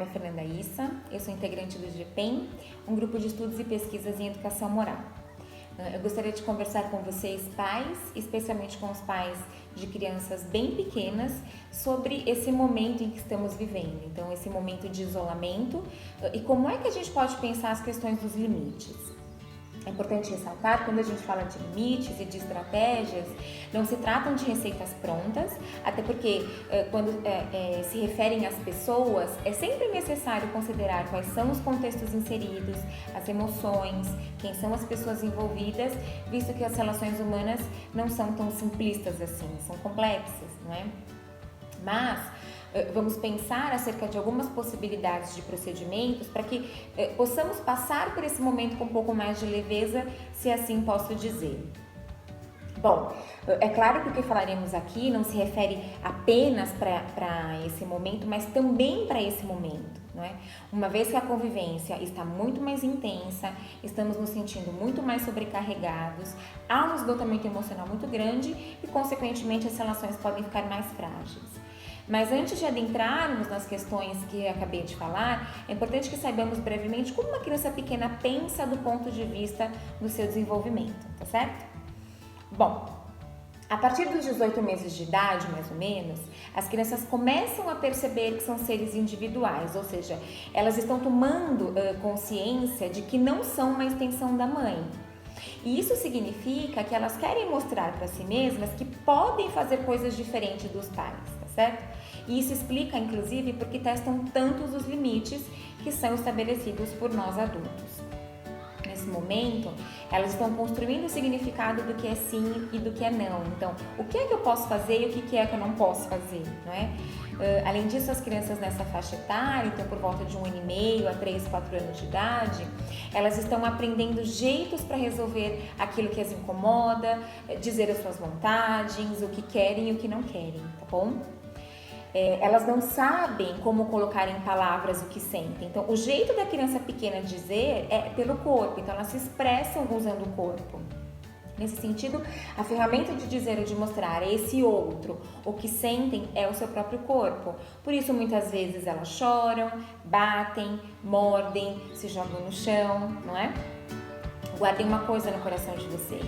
nome é Fernanda Issa, eu sou integrante do GPEM, um grupo de estudos e pesquisas em educação moral. Eu gostaria de conversar com vocês, pais, especialmente com os pais de crianças bem pequenas, sobre esse momento em que estamos vivendo. Então, esse momento de isolamento e como é que a gente pode pensar as questões dos limites. É importante ressaltar, quando a gente fala de limites e de estratégias, não se tratam de receitas prontas, até porque quando se referem às pessoas, é sempre necessário considerar quais são os contextos inseridos, as emoções, quem são as pessoas envolvidas, visto que as relações humanas não são tão simplistas assim, são complexas, não é? Mas vamos pensar acerca de algumas possibilidades de procedimentos para que possamos passar por esse momento com um pouco mais de leveza, se assim posso dizer. Bom, é claro que o que falaremos aqui não se refere apenas para esse momento, mas também para esse momento, não é? Uma vez que a convivência está muito mais intensa, estamos nos sentindo muito mais sobrecarregados, há um esgotamento emocional muito grande e, consequentemente, as relações podem ficar mais frágeis. Mas antes de adentrarmos nas questões que acabei de falar, é importante que saibamos brevemente como uma criança pequena pensa do ponto de vista do seu desenvolvimento, tá certo? Bom, a partir dos 18 meses de idade, mais ou menos, as crianças começam a perceber que são seres individuais, ou seja, elas estão tomando consciência de que não são uma extensão da mãe. E isso significa que elas querem mostrar para si mesmas que podem fazer coisas diferentes dos pais, tá certo? E isso explica, inclusive, porque testam tantos os limites que são estabelecidos por nós adultos. Nesse momento, elas estão construindo o significado do que é sim e do que é não. Então, o que é que eu posso fazer e o que é que eu não posso fazer, não é? Além disso, as crianças nessa faixa etária, então por volta de 1 ano e meio a 3, 4 anos de idade, elas estão aprendendo jeitos para resolver aquilo que as incomoda, dizer as suas vontades, o que querem e o que não querem, tá bom? Elas não sabem como colocar em palavras o que sentem. Então, o jeito da criança pequena dizer é pelo corpo. Então, elas se expressam usando o corpo. Nesse sentido, a ferramenta de dizer ou de mostrar a esse outro o que sentem é o seu próprio corpo. Por isso, muitas vezes elas choram, batem, mordem, se jogam no chão, não é? Guardem uma coisa no coração de vocês.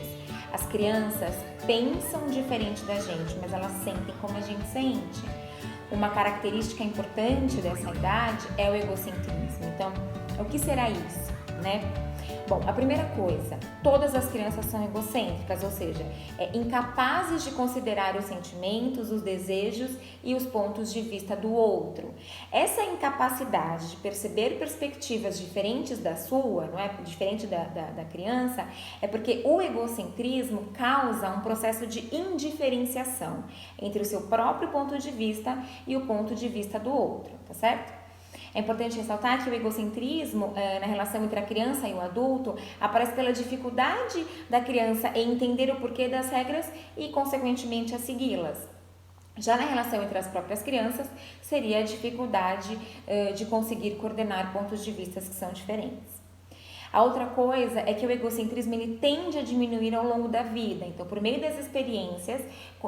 As crianças pensam diferente da gente, mas elas sentem como a gente sente. Uma característica importante dessa idade é o egocentrismo. Então, o que será isso, né? Bom, a primeira coisa, todas as crianças são egocêntricas, ou seja, incapazes de considerar os sentimentos, os desejos e os pontos de vista do outro. Essa incapacidade de perceber perspectivas diferentes da sua, não é? Diferente da criança, é porque o egocentrismo causa um processo de indiferenciação entre o seu próprio ponto de vista e o ponto de vista do outro, tá certo? É importante ressaltar que o egocentrismo na relação entre a criança e o adulto aparece pela dificuldade da criança em entender o porquê das regras e, consequentemente, a segui-las. Já na relação entre as próprias crianças, seria a dificuldade de conseguir coordenar pontos de vista que são diferentes. A outra coisa é que o egocentrismo ele tende a diminuir ao longo da vida. Então, por meio das experiências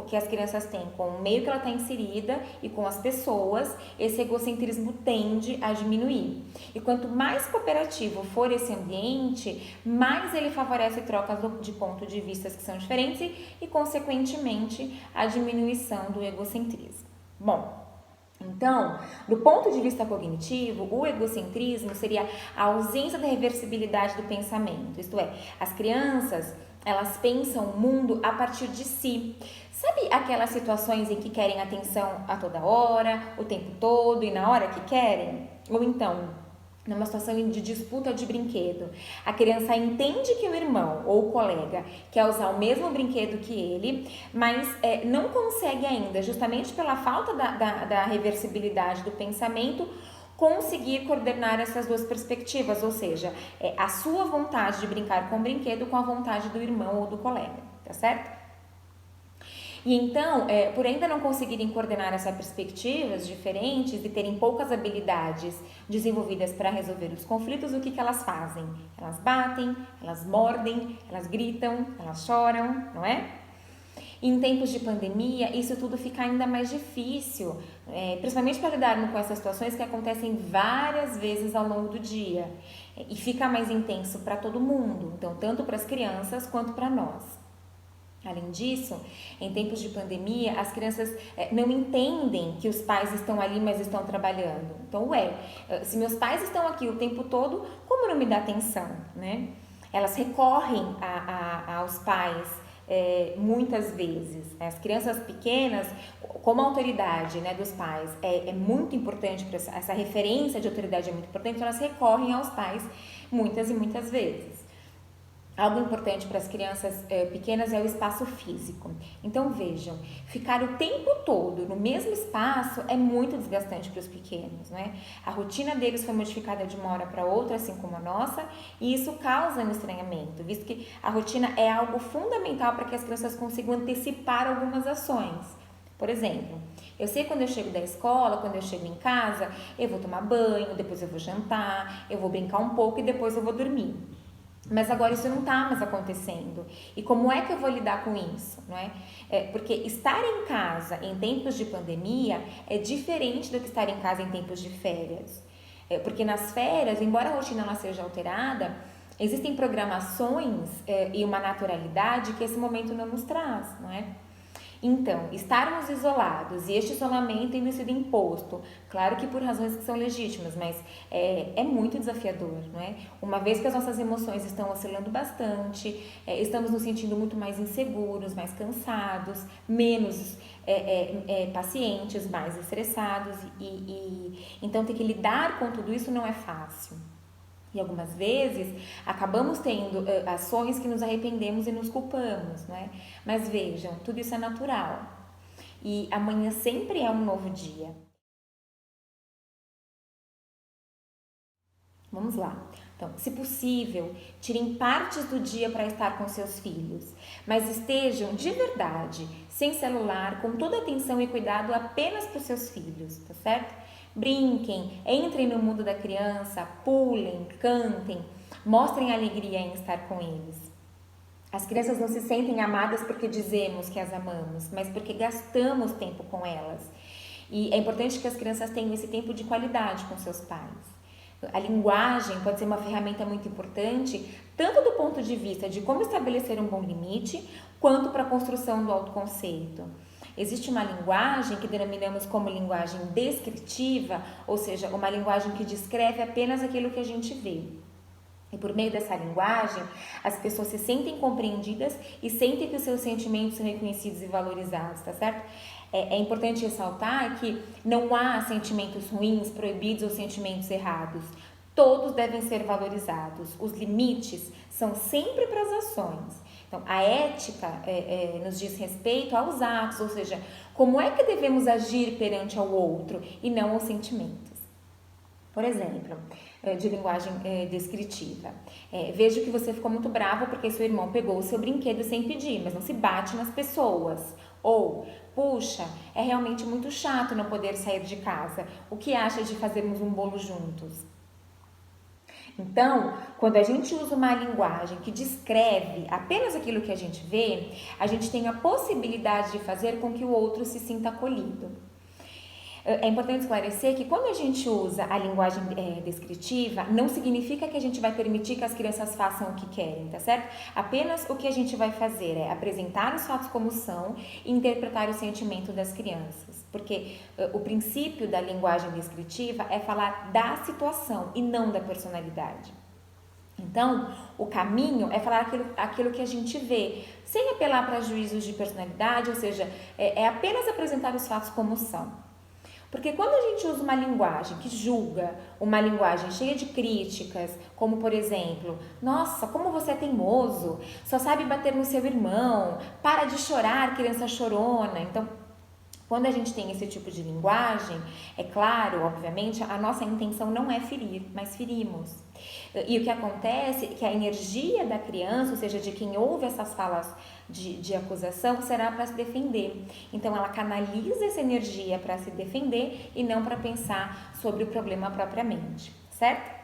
que as crianças têm com o meio que ela está inserida e com as pessoas, esse egocentrismo tende a diminuir. E quanto mais cooperativo for esse ambiente, mais ele favorece trocas de ponto de vista que são diferentes e, consequentemente, a diminuição do egocentrismo. Bom, então, do ponto de vista cognitivo, o egocentrismo seria a ausência da reversibilidade do pensamento, isto é, as crianças, elas pensam o mundo a partir de si. Sabe aquelas situações em que querem atenção a toda hora, o tempo todo e na hora que querem? Ou então, numa situação de disputa de brinquedo, a criança entende que o irmão ou o colega quer usar o mesmo brinquedo que ele, mas não consegue ainda, justamente pela falta da reversibilidade do pensamento, conseguir coordenar essas duas perspectivas, ou seja, a sua vontade de brincar com o brinquedo com a vontade do irmão ou do colega, tá certo? E então, por ainda não conseguirem coordenar essas perspectivas diferentes e terem poucas habilidades desenvolvidas para resolver os conflitos, o que elas fazem? Elas batem, elas mordem, elas gritam, elas choram, não é? Em tempos de pandemia, isso tudo fica ainda mais difícil, principalmente para lidarmos com essas situações que acontecem várias vezes ao longo do dia. E fica mais intenso para todo mundo, então tanto para as crianças quanto para nós. Além disso, em tempos de pandemia, as crianças não entendem que os pais estão ali, mas estão trabalhando. Então, se meus pais estão aqui o tempo todo, como não me dá atenção, né? Elas recorrem aos pais muitas vezes. As crianças pequenas, como a autoridade, né, dos pais é muito importante, essa referência de autoridade é muito importante, então elas recorrem aos pais muitas e muitas vezes. Algo importante para as crianças pequenas é o espaço físico. Então vejam, ficar o tempo todo no mesmo espaço é muito desgastante para os pequenos, né? A rotina deles foi modificada de uma hora para outra, assim como a nossa, e isso causa um estranhamento, visto que a rotina é algo fundamental para que as crianças consigam antecipar algumas ações. Por exemplo, eu sei quando eu chego da escola, quando eu chego em casa, eu vou tomar banho, depois eu vou jantar, eu vou brincar um pouco e depois eu vou dormir. Mas agora isso não está mais acontecendo. E como é que eu vou lidar com isso? Não é? Porque estar em casa em tempos de pandemia é diferente do que estar em casa em tempos de férias. Porque nas férias, embora a rotina não seja alterada, existem programações e uma naturalidade que esse momento não nos traz, não é? Então, estarmos isolados e este isolamento tendo sido imposto, claro que por razões que são legítimas, mas é muito desafiador, não é? Uma vez que as nossas emoções estão oscilando bastante, estamos nos sentindo muito mais inseguros, mais cansados, menos pacientes, mais estressados, então ter que lidar com tudo isso não é fácil. E algumas vezes acabamos tendo ações que nos arrependemos e nos culpamos, não é? Mas vejam, tudo isso é natural. E amanhã sempre é um novo dia. Vamos lá. Então, se possível, tirem partes do dia para estar com seus filhos, mas estejam de verdade, sem celular, com toda a atenção e cuidado apenas para os seus filhos, tá certo? Brinquem, entrem no mundo da criança, pulem, cantem, mostrem alegria em estar com eles. As crianças não se sentem amadas porque dizemos que as amamos, mas porque gastamos tempo com elas. E é importante que as crianças tenham esse tempo de qualidade com seus pais. A linguagem pode ser uma ferramenta muito importante, tanto do ponto de vista de como estabelecer um bom limite, quanto para a construção do autoconceito. Existe uma linguagem que denominamos como linguagem descritiva, ou seja, uma linguagem que descreve apenas aquilo que a gente vê. E por meio dessa linguagem, as pessoas se sentem compreendidas e sentem que os seus sentimentos são reconhecidos e valorizados, tá certo? É importante ressaltar que não há sentimentos ruins, proibidos ou sentimentos errados. Todos devem ser valorizados. Os limites são sempre para as ações. Então, a ética nos diz respeito aos atos, ou seja, como é que devemos agir perante ao outro e não aos sentimentos. Por exemplo, de linguagem descritiva. Vejo que você ficou muito bravo porque seu irmão pegou o seu brinquedo sem pedir, mas não se bate nas pessoas. Ou, puxa, é realmente muito chato não poder sair de casa. O que acha de fazermos um bolo juntos? Então, quando a gente usa uma linguagem que descreve apenas aquilo que a gente vê, a gente tem a possibilidade de fazer com que o outro se sinta acolhido. É importante esclarecer que quando a gente usa a linguagem descritiva, não significa que a gente vai permitir que as crianças façam o que querem, tá certo? Apenas o que a gente vai fazer é apresentar os fatos como são e interpretar o sentimento das crianças. Porque o princípio da linguagem descritiva é falar da situação e não da personalidade. Então, o caminho é falar aquilo que a gente vê, sem apelar para juízos de personalidade, ou seja, é apenas apresentar os fatos como são. Porque quando a gente usa uma linguagem que julga, uma linguagem cheia de críticas, como por exemplo, nossa, como você é teimoso, só sabe bater no seu irmão, para de chorar, criança chorona. Então, quando a gente tem esse tipo de linguagem, é claro, obviamente, a nossa intenção não é ferir, mas ferimos. E o que acontece é que a energia da criança, ou seja, de quem ouve essas falas de acusação, será para se defender. Então, ela canaliza essa energia para se defender e não para pensar sobre o problema propriamente, certo?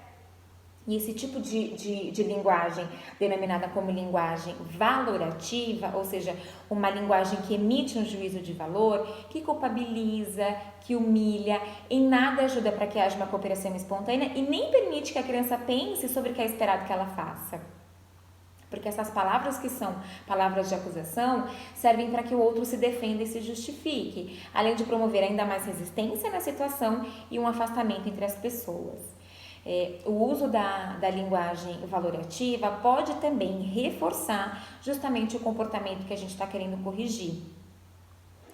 E esse tipo de linguagem, denominada como linguagem valorativa, ou seja, uma linguagem que emite um juízo de valor, que culpabiliza, que humilha, em nada ajuda para que haja uma cooperação espontânea e nem permite que a criança pense sobre o que é esperado que ela faça. Porque essas palavras que são palavras de acusação servem para que o outro se defenda e se justifique, além de promover ainda mais resistência na situação e um afastamento entre as pessoas. O uso da linguagem valorativa pode também reforçar justamente o comportamento que a gente está querendo corrigir.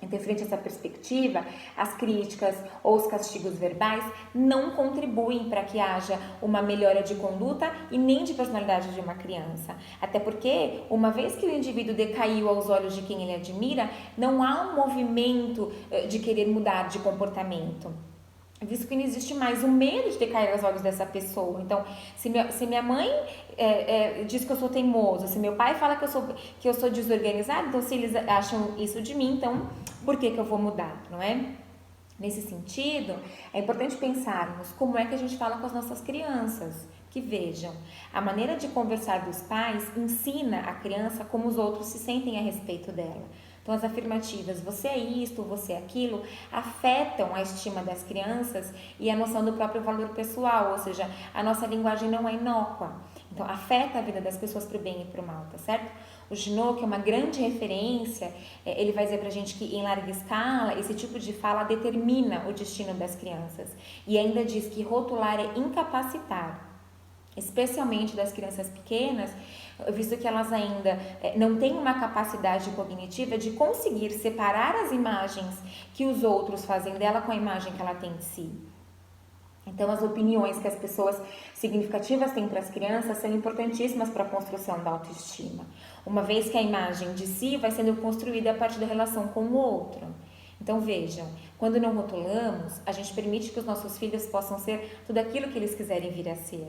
Então, frente a essa perspectiva, as críticas ou os castigos verbais não contribuem para que haja uma melhora de conduta e nem de personalidade de uma criança. Até porque, uma vez que o indivíduo decaiu aos olhos de quem ele admira, não há um movimento de querer mudar de comportamento. Visto que não existe mais o medo de decair aos olhos dessa pessoa. Então, se minha mãe diz que eu sou teimoso, se meu pai fala que eu sou desorganizado, então se eles acham isso de mim, então por que eu vou mudar, não é? Nesse sentido, é importante pensarmos como é que a gente fala com as nossas crianças. Que vejam, a maneira de conversar dos pais ensina a criança como os outros se sentem a respeito dela. Então, as afirmativas, você é isto, você é aquilo, afetam a estima das crianças e a noção do próprio valor pessoal, ou seja, a nossa linguagem não é inócua. Então, afeta a vida das pessoas para o bem e para o mal, tá certo? O Junot, que é uma grande referência, ele vai dizer pra gente que em larga escala, esse tipo de fala determina o destino das crianças. E ainda diz que rotular é incapacitar, especialmente das crianças pequenas, visto que elas ainda não têm uma capacidade cognitiva de conseguir separar as imagens que os outros fazem dela com a imagem que ela tem de si. Então, as opiniões que as pessoas significativas têm para as crianças são importantíssimas para a construção da autoestima, uma vez que a imagem de si vai sendo construída a partir da relação com o outro. Então, vejam, quando não rotulamos, a gente permite que os nossos filhos possam ser tudo aquilo que eles quiserem vir a ser.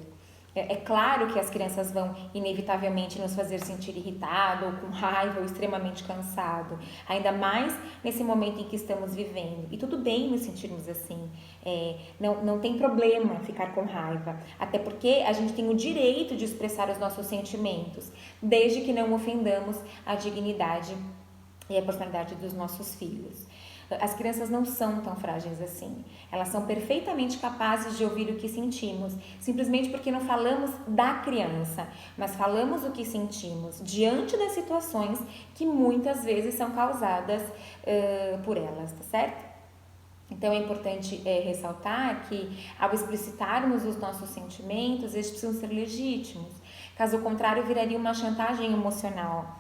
É claro que as crianças vão inevitavelmente nos fazer sentir irritado, ou com raiva, ou extremamente cansado, ainda mais nesse momento em que estamos vivendo. E tudo bem nos sentirmos assim, não tem problema ficar com raiva, até porque a gente tem o direito de expressar os nossos sentimentos, desde que não ofendamos a dignidade e a personalidade dos nossos filhos. As crianças não são tão frágeis assim. Elas são perfeitamente capazes de ouvir o que sentimos, simplesmente porque não falamos da criança, mas falamos o que sentimos diante das situações que muitas vezes são causadas por elas, tá certo? Então é importante ressaltar que ao explicitarmos os nossos sentimentos, eles precisam ser legítimos. Caso contrário, viraria uma chantagem emocional.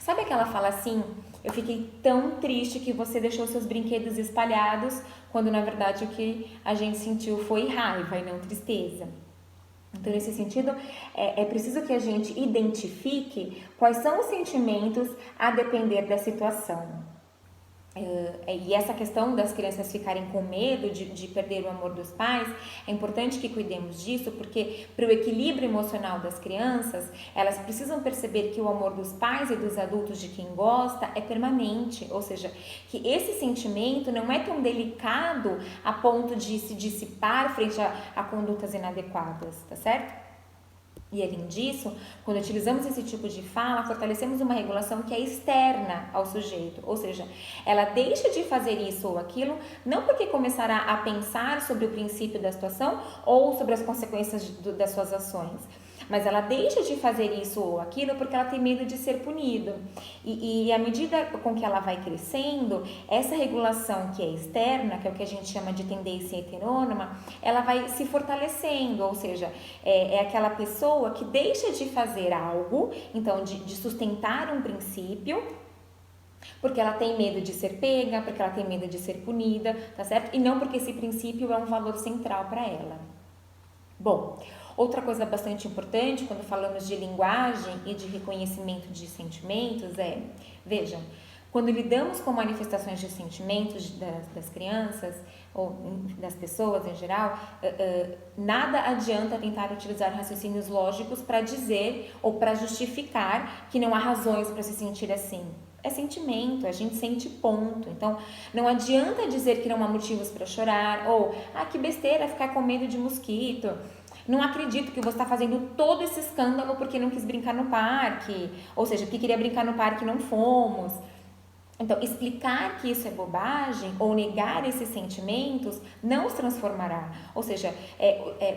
Sabe aquela fala assim, eu fiquei tão triste que você deixou seus brinquedos espalhados, quando na verdade o que a gente sentiu foi raiva e não tristeza. Então, nesse sentido, é preciso que a gente identifique quais são os sentimentos a depender da situação. E essa questão das crianças ficarem com medo de perder o amor dos pais, é importante que cuidemos disso, porque para o equilíbrio emocional das crianças, elas precisam perceber que o amor dos pais e dos adultos de quem gosta é permanente, ou seja, que esse sentimento não é tão delicado a ponto de se dissipar frente a condutas inadequadas, tá certo? E além disso, quando utilizamos esse tipo de fala, fortalecemos uma regulação que é externa ao sujeito, ou seja, ela deixa de fazer isso ou aquilo, não porque começará a pensar sobre o princípio da situação ou sobre as consequências das suas ações, mas ela deixa de fazer isso ou aquilo porque ela tem medo de ser punido. E à medida com que ela vai crescendo, essa regulação que é externa, que é o que a gente chama de tendência heterônoma, ela vai se fortalecendo, ou seja, é aquela pessoa que deixa de fazer algo, então de sustentar um princípio, porque ela tem medo de ser pega, porque ela tem medo de ser punida, tá certo? E não porque esse princípio é um valor central para ela. Bom, outra coisa bastante importante quando falamos de linguagem e de reconhecimento de sentimentos vejam, quando lidamos com manifestações de sentimentos das crianças ou das pessoas em geral, nada adianta tentar utilizar raciocínios lógicos para dizer ou para justificar que não há razões para se sentir assim. É sentimento, a gente sente ponto. Então, não adianta dizer que não há motivos para chorar ou, que besteira ficar com medo de mosquito. não acredito que você está fazendo todo esse escândalo porque não quis brincar no parque, ou seja, porque queria brincar no parque e não fomos. Então, explicar que isso é bobagem ou negar esses sentimentos não os transformará. Ou seja,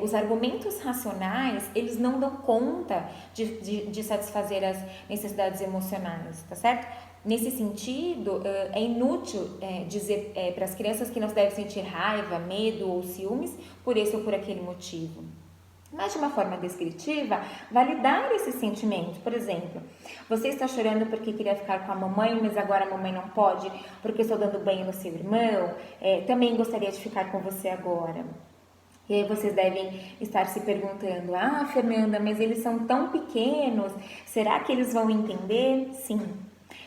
os argumentos racionais, eles não dão conta de satisfazer as necessidades emocionais, tá certo? Nesse sentido, é inútil dizer para as crianças que não se deve sentir raiva, medo ou ciúmes por esse ou por aquele motivo. Mas de uma forma descritiva, validar esse sentimento. Por exemplo, você está chorando porque queria ficar com a mamãe, mas agora a mamãe não pode porque estou dando banho no seu irmão. Também gostaria de ficar com você agora. E aí vocês devem estar se perguntando, Fernanda, mas eles são tão pequenos, será que eles vão entender? Sim.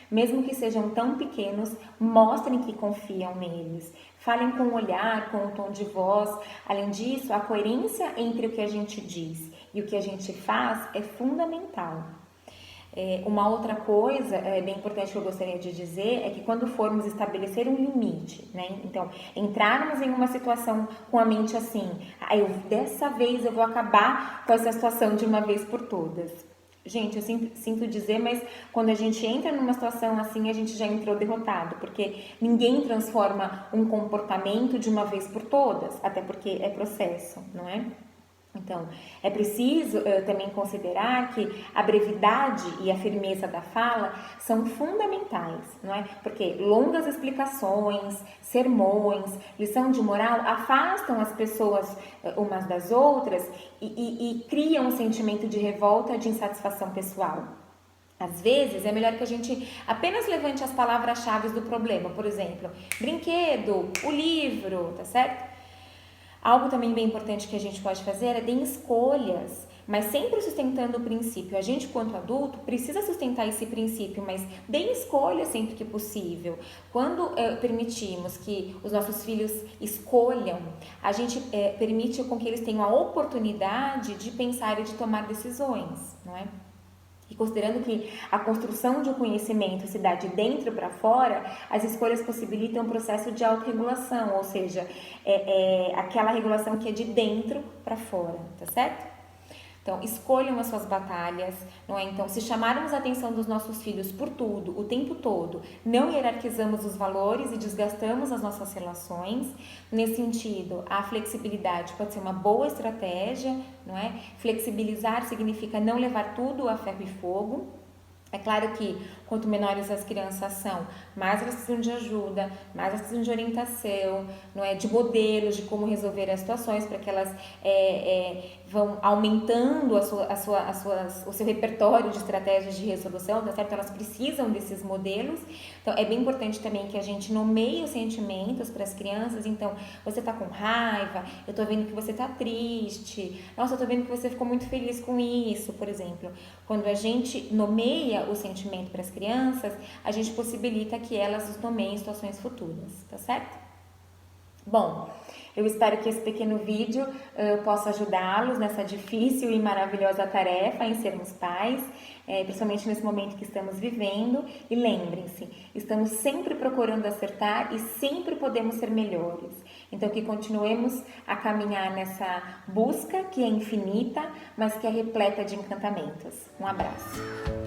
Mesmo que sejam tão pequenos, mostrem que confiam neles. Falem com o olhar, com o tom de voz. Além disso, a coerência entre o que a gente diz e o que a gente faz é fundamental. Uma outra coisa bem importante que eu gostaria de dizer é que quando formos estabelecer um limite, né? Então, entrarmos em uma situação com a mente assim, dessa vez eu vou acabar com essa situação de uma vez por todas. Gente, eu sinto dizer, mas quando a gente entra numa situação assim, a gente já entrou derrotado, porque ninguém transforma um comportamento de uma vez por todas, até porque é processo, não é? Então, é preciso também considerar que a brevidade e a firmeza da fala são fundamentais, não é? Porque longas explicações, sermões, lição de moral afastam as pessoas umas das outras e criam um sentimento de revolta, de insatisfação pessoal. Às vezes, é melhor que a gente apenas levante as palavras-chave do problema, por exemplo, brinquedo, o livro, tá certo? Algo também bem importante que a gente pode fazer é dar escolhas, mas sempre sustentando o princípio. A gente, quanto adulto, precisa sustentar esse princípio, mas dê escolhas sempre que possível. Quando permitimos que os nossos filhos escolham, a gente permite com que eles tenham a oportunidade de pensar e de tomar decisões, não é? E considerando que a construção de um conhecimento se dá de dentro para fora, as escolhas possibilitam um processo de autorregulação, ou seja, aquela regulação que é de dentro para fora, tá certo? Então, escolham as suas batalhas, não é? Então, se chamarmos a atenção dos nossos filhos por tudo, o tempo todo, não hierarquizamos os valores e desgastamos as nossas relações. Nesse sentido, a flexibilidade pode ser uma boa estratégia, não é? Flexibilizar significa não levar tudo a ferro e fogo. É claro que quanto menores as crianças são, mais elas precisam de ajuda, mais elas precisam de orientação, não é? De modelos, de como resolver as situações, para que elas vão aumentando o seu repertório de estratégias de resolução, tá certo? Elas precisam desses modelos. Então, é bem importante também que a gente nomeie os sentimentos para as crianças. Então, você tá com raiva, eu tô vendo que você tá triste, nossa, eu tô vendo que você ficou muito feliz com isso, por exemplo. Quando a gente nomeia o sentimento para as crianças, a gente possibilita que elas os nomeiem em situações futuras, tá certo? Bom, eu espero que esse pequeno vídeo possa ajudá-los nessa difícil e maravilhosa tarefa em sermos pais, principalmente nesse momento que estamos vivendo. E lembrem-se, estamos sempre procurando acertar e sempre podemos ser melhores. Então, que continuemos a caminhar nessa busca que é infinita, mas que é repleta de encantamentos. Um abraço!